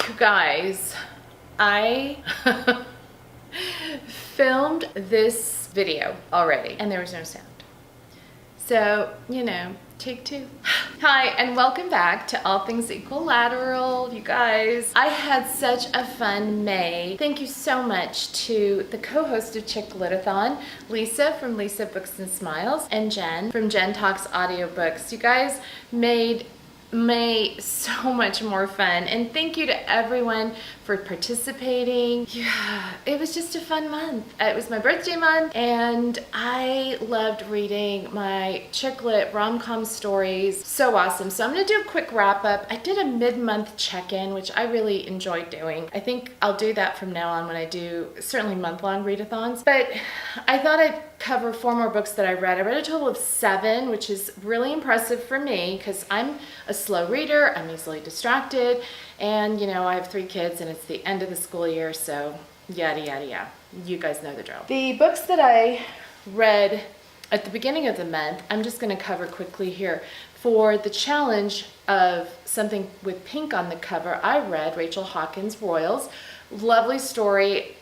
You guys, I filmed this video already and there was no sound. So, you know, take two. Hi, and welcome back to All Things Equilateral, you guys. I had such a fun May. Thank you so much to the co-host of Chick-Lit-a-thon, Lisa from Lisa Books and Smiles, and Jen from Jen Talks Audiobooks. You guys made May so much more fun, and thank you to everyone for participating. Yeah, it was just a fun month. It was my birthday month and I loved reading my chick-lit rom-com stories. So awesome. So I'm gonna do a quick wrap-up. I did a mid-month check-in, which I really enjoyed doing. I think I'll do that from now on when I do certainly month-long readathons, but I thought I'd cover 4 more books that I read. I read a total of 7, which is really impressive for me because I'm a slow reader, I'm easily distracted, and you know, I have 3 kids and it's the end of the school year, so yada yada yada. You guys know the drill. The books that I read at the beginning of the month, I'm just going to cover quickly here. For the challenge of something with pink on the cover, I read Rachel Hawkins' Royals. Lovely story.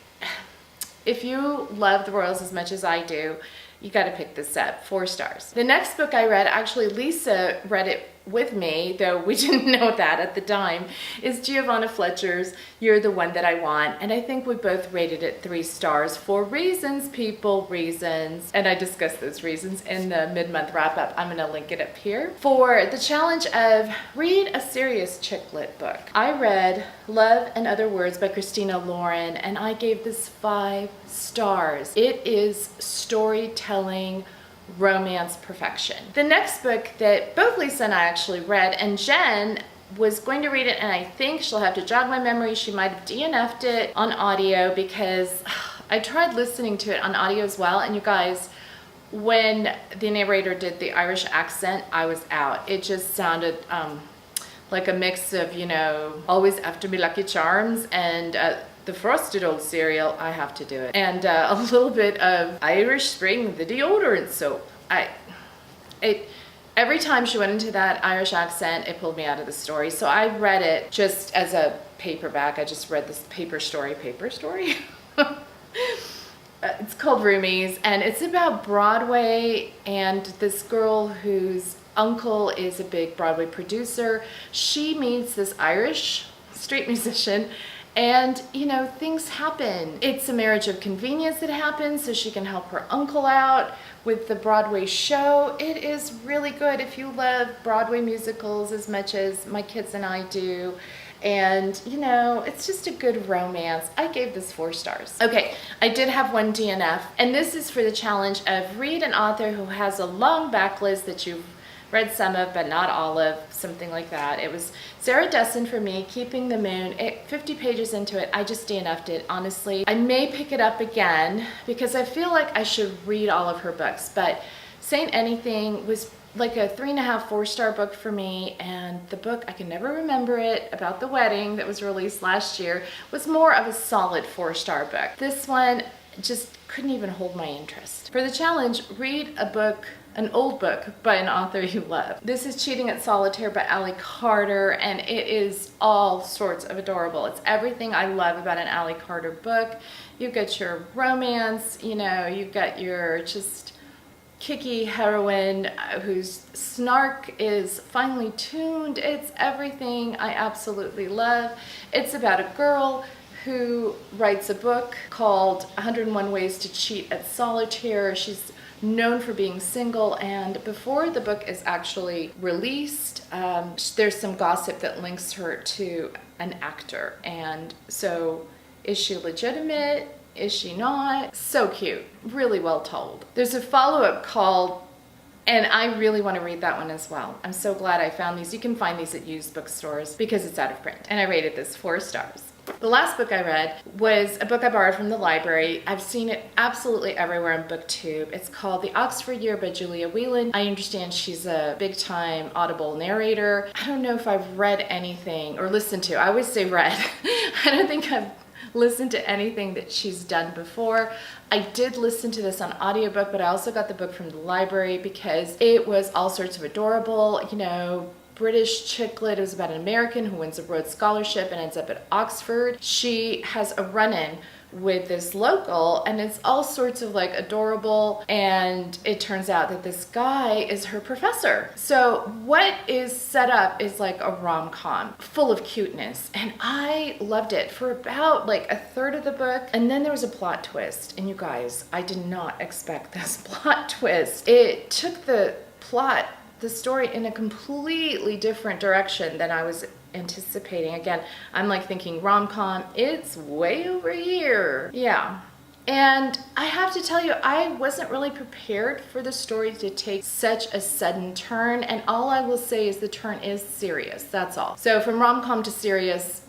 If you love the Royals as much as I do, you got to pick this up. 4 stars. The next book I read, actually Lisa read it with me, though we didn't know that at the time, is Giovanna Fletcher's You're the One That I Want. And I think we both rated it 3 stars for reasons, people, reasons. And I discussed those reasons in the mid-month wrap-up. I'm going to link it up here. For the challenge of read a serious chick lit book, I read Love and Other Words by Christina Lauren, and I gave this 5 stars. It is storytelling romance perfection. The next book that both Lisa and I actually read, and Jen was going to read it, and I think she'll have to jog my memory. She might have DNF'd it on audio because I tried listening to it on audio as well, and you guys, when the narrator did the Irish accent, I was out. It just sounded like a mix of, you know, Always After Me Lucky Charms and the Frosted Old Cereal, I Have to Do It, and a little bit of Irish Spring, the deodorant soap. Every time she went into that Irish accent, it pulled me out of the story. So I read it just as a paperback. I just read this paper story. It's called Roomies, and it's about Broadway and this girl whose uncle is a big Broadway producer. She meets this Irish street musician, and, you know, things happen. It's a marriage of convenience that happens so she can help her uncle out with the Broadway show. It is really good if you love Broadway musicals as much as my kids and I do. And, you know, it's just a good romance. I gave this 4 stars. Okay, I did have 1 DNF, and this is for the challenge of read an author who has a long backlist that you've read some of, but not all of, something like that. It was Sarah Dessen for me, Keeping the Moon. 50 pages into it, I just DNF'd it, honestly. I may pick it up again because I feel like I should read all of her books, but Saint Anything was like a 3.5, 4-star book for me, and the book, I can never remember it, about the wedding that was released last year, was more of a solid 4-star book. This one just couldn't even hold my interest. For the challenge, read a book, an old book by an author you love. This is Cheating at Solitaire by Ally Carter, and it is all sorts of adorable. It's everything I love about an Ally Carter book. You've got your romance, you know, you've got your just kicky heroine whose snark is finely tuned. It's everything I absolutely love. It's about a girl who writes a book called 101 Ways to Cheat at Solitaire. She's known for being single, and before the book is actually released, there's some gossip that links her to an actor. And so, is she legitimate? Is she not? So cute. Really well told. There's a follow-up called, and I really want to read that one as well. I'm so glad I found these. You can find these at used bookstores because it's out of print. And I rated this 4 stars. The last book I read was a book I borrowed from the library. I've seen it absolutely everywhere on BookTube. It's called The Oxford Year by Julia Whelan. I understand she's a big-time Audible narrator. I don't know if I've read anything, or listened to. I always say read. I don't think I've listened to anything that she's done before. I did listen to this on audiobook, but I also got the book from the library because it was all sorts of adorable, you know, British chick-lit. It was about an American who wins a Rhodes Scholarship and ends up at Oxford. She has a run-in with this local, and it's all sorts of like adorable, and it turns out that this guy is her professor. So what is set up is like a rom-com full of cuteness, and I loved it for about like a third of the book, and then there was a plot twist, and you guys, I did not expect this plot twist. It took the story in a completely different direction than I was anticipating. Again, I'm like thinking rom-com, it's way over here. Yeah. And I have to tell you, I wasn't really prepared for the story to take such a sudden turn, and all I will say is the turn is serious, that's all. So from rom-com to serious,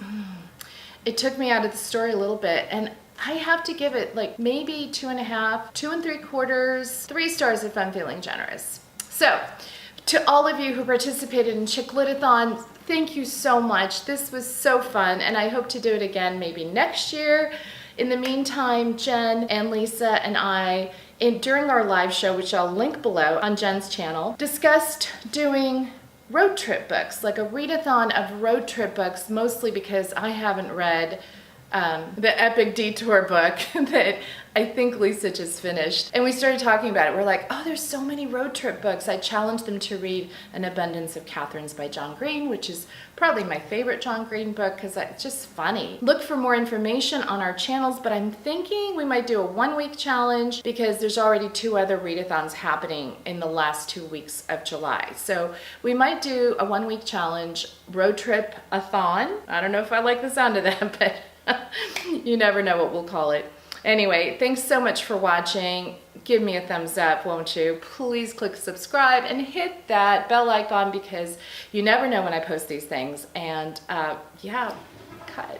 it took me out of the story a little bit, and I have to give it like maybe 2.5, 2 3/4, 3 stars if I'm feeling generous. So, to all of you who participated in Chick-Lit-a-thon, thank you so much. This was so fun, and I hope to do it again maybe next year. In the meantime, Jen and Lisa and I, during our live show, which I'll link below on Jen's channel, discussed doing road trip books, like a readathon of road trip books, mostly because I haven't read the Epic Detour book that I think Lisa just finished. And we started talking about it. We're like, oh, there's so many road trip books. I challenged them to read An Abundance of Catherines by John Green, which is probably my favorite John Green book because it's just funny. Look for more information on our channels, but I'm thinking we might do a 1-week challenge because there's already 2 other readathons happening in the last 2 weeks of July. So we might do a 1-week challenge, road trip-a-thon. I don't know if I like the sound of that, but you never know what we'll call it. Anyway, thanks so much for watching. Give me a thumbs up, won't you? Please click subscribe and hit that bell icon because you never know when I post these things. And yeah, cut.